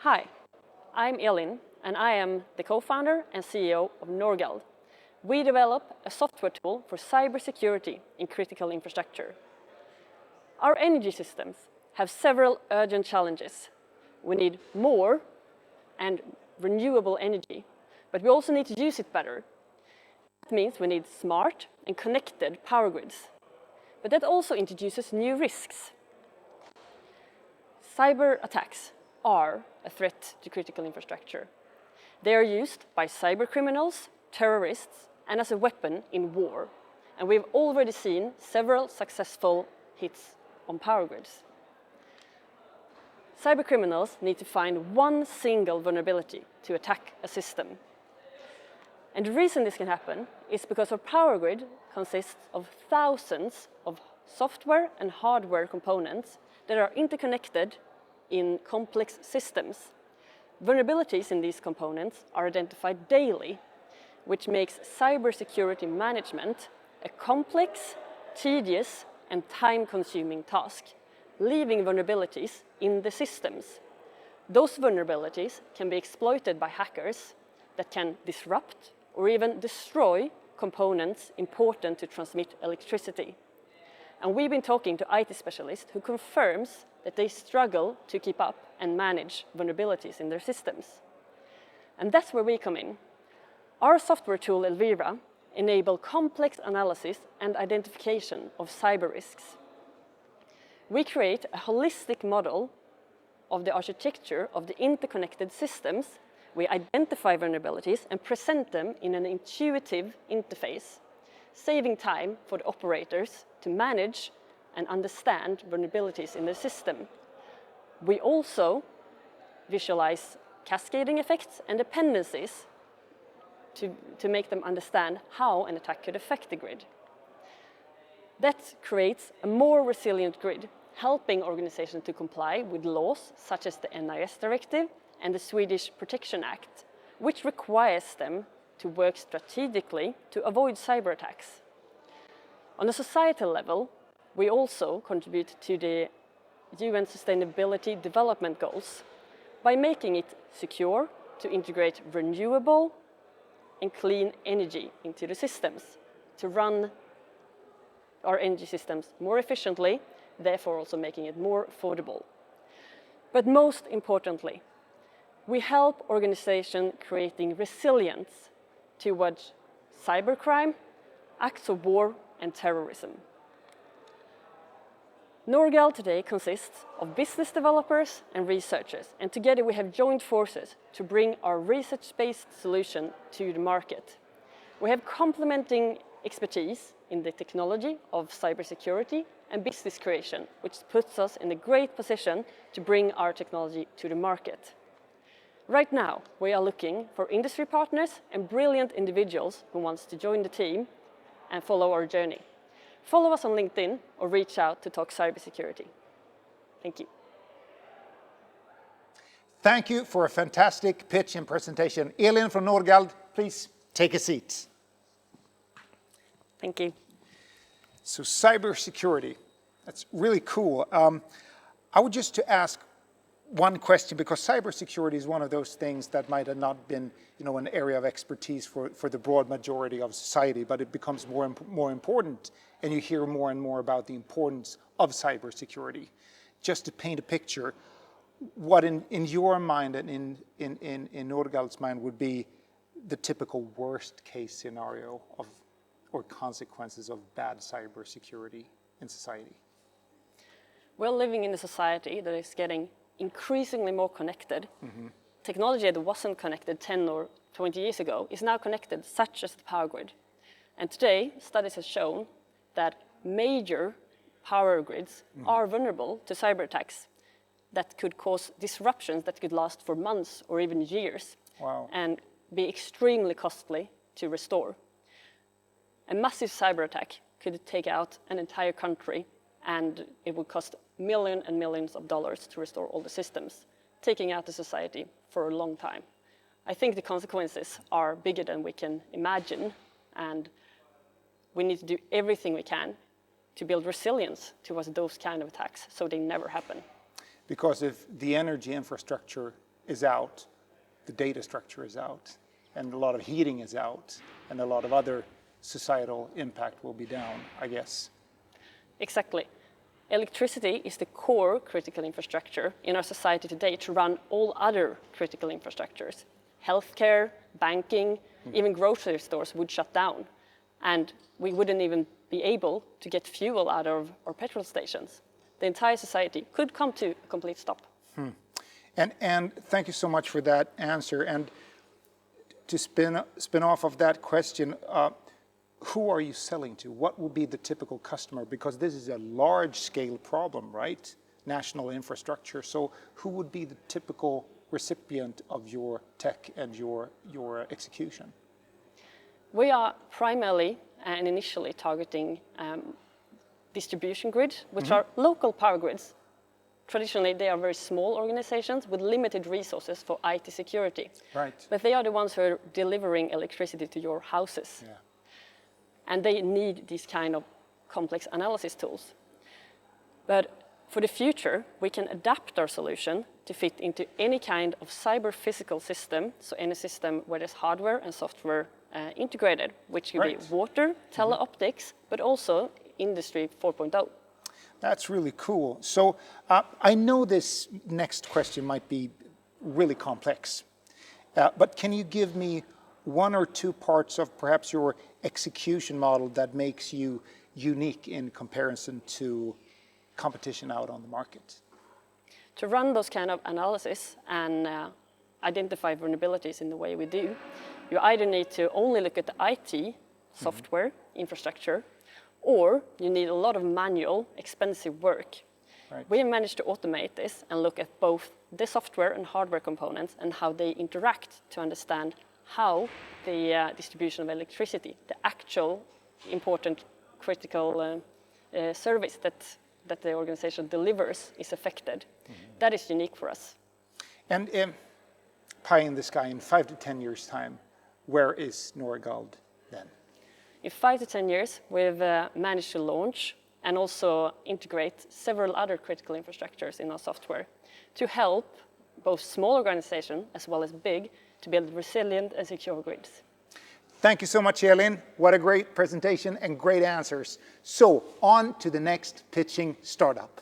Hi, I'm Elin, and I am the co-founder and CEO of Norgald. We develop a software tool for cybersecurity in critical infrastructure. Our energy systems have several urgent challenges. We need more and renewable energy, but we also need to use it better. That means we need smart and connected power grids. But that also introduces new risks. Cyber attacks are a threat to critical infrastructure. They are used by cyber criminals, terrorists, and as a weapon in war. And we've already seen several successful hits on power grids. Cyber criminals need to find one single vulnerability to attack a system. And the reason this can happen is because our power grid consists of thousands of software and hardware components that are interconnected in complex systems. Vulnerabilities in these components are identified daily, which makes cybersecurity management a complex, tedious, and time-consuming task, leaving vulnerabilities in the systems. Those vulnerabilities can be exploited by hackers that can disrupt or even destroy components important to transmit electricity. And we've been talking to IT specialists who confirms that they struggle to keep up and manage vulnerabilities in their systems. And that's where we come in. Our software tool, Elvira, enables complex analysis and identification of cyber risks. We create a holistic model of the architecture of the interconnected systems. We identify vulnerabilities and present them in an intuitive interface, saving time for the operators to manage and understand vulnerabilities in the system. We also visualize cascading effects and dependencies to make them understand how an attack could affect the grid. That creates a more resilient grid, helping organizations to comply with laws such as the NIS Directive and the Swedish Protection Act, which requires them to work strategically to avoid cyber attacks. On a societal level, we also contribute to the UN Sustainability Development Goals by making it secure to integrate renewable and clean energy into the systems, to run our energy systems more efficiently, therefore also making it more affordable. But most importantly, we help organizations creating resilience towards cybercrime, acts of war, and terrorism. Norgald today consists of business developers and researchers, and together we have joined forces to bring our research-based solution to the market. We have complementing expertise in the technology of cybersecurity and business creation, which puts us in a great position to bring our technology to the market. Right now, we are looking for industry partners and brilliant individuals who want to join the team and follow our journey. Follow us on LinkedIn or reach out to talk cybersecurity. Thank you. Thank you for a fantastic pitch and presentation. Elin from Norgald, please take a seat. Thank you. So cybersecurity, that's really cool. I would just to ask one question, because cybersecurity is one of those things that might have not been, an area of expertise for the broad majority of society, but it becomes more important, and you hear more and more about the importance of cybersecurity. Just to paint a picture, what in your mind and in Norgald's mind would be the typical worst case scenario or consequences of bad cybersecurity in society? We're living in a society that is getting increasingly more connected. Mm-hmm. Technology that wasn't connected 10 or 20 years ago is now connected, such as the power grid. And today, studies have shown that major power grids are vulnerable to cyber attacks that could cause disruptions that could last for months or even years. Wow. And be extremely costly to restore. A massive cyber attack could take out an entire country, and it would cost millions and millions of dollars to restore all the systems, taking out the society for a long time. I think the consequences are bigger than we can imagine, and we need to do everything we can to build resilience towards those kind of attacks so they never happen. Because if the energy infrastructure is out, the data structure is out, and a lot of heating is out, and a lot of other societal impact will be down, I guess. Exactly. Electricity is the core critical infrastructure in our society today to run all other critical infrastructures. Healthcare, banking, even grocery stores would shut down. And we wouldn't even be able to get fuel out of our petrol stations. The entire society could come to a complete stop. And thank you so much for that answer. And to spin off of that question, who are you selling to? What will be the typical customer? Because this is a large-scale problem, right? National infrastructure. So who would be the typical recipient of your tech and your execution? We are primarily and initially targeting distribution grid, which are local power grids. Traditionally, they are very small organizations with limited resources for IT security. Right. But they are the ones who are delivering electricity to your houses. Yeah. And they need these kind of complex analysis tools. But for the future, we can adapt our solution to fit into any kind of cyber-physical system, so any system where there's hardware and software integrated, which could be water, tele-optics, but also Industry 4.0. That's really cool. So I know this next question might be really complex, but can you give me one or two parts of perhaps your execution model that makes you unique in comparison to competition out on the market? To run those kind of analysis and identify vulnerabilities in the way we do, you either need to only look at the IT, software, infrastructure, or you need a lot of manual, expensive work. Right. We have managed to automate this and look at both the software and hardware components and how they interact to understand how the distribution of electricity, the actual important critical service that the organization delivers, is affected. That is unique for us. And pie in the sky, in 5 to 10 years' time, where is Norgald then? In 5 to 10 years, we've managed to launch and also integrate several other critical infrastructures in our software to help both small organizations as well as big to build resilient and secure grids. Thank you so much, Elin. What a great presentation and great answers. So on to the next pitching startup.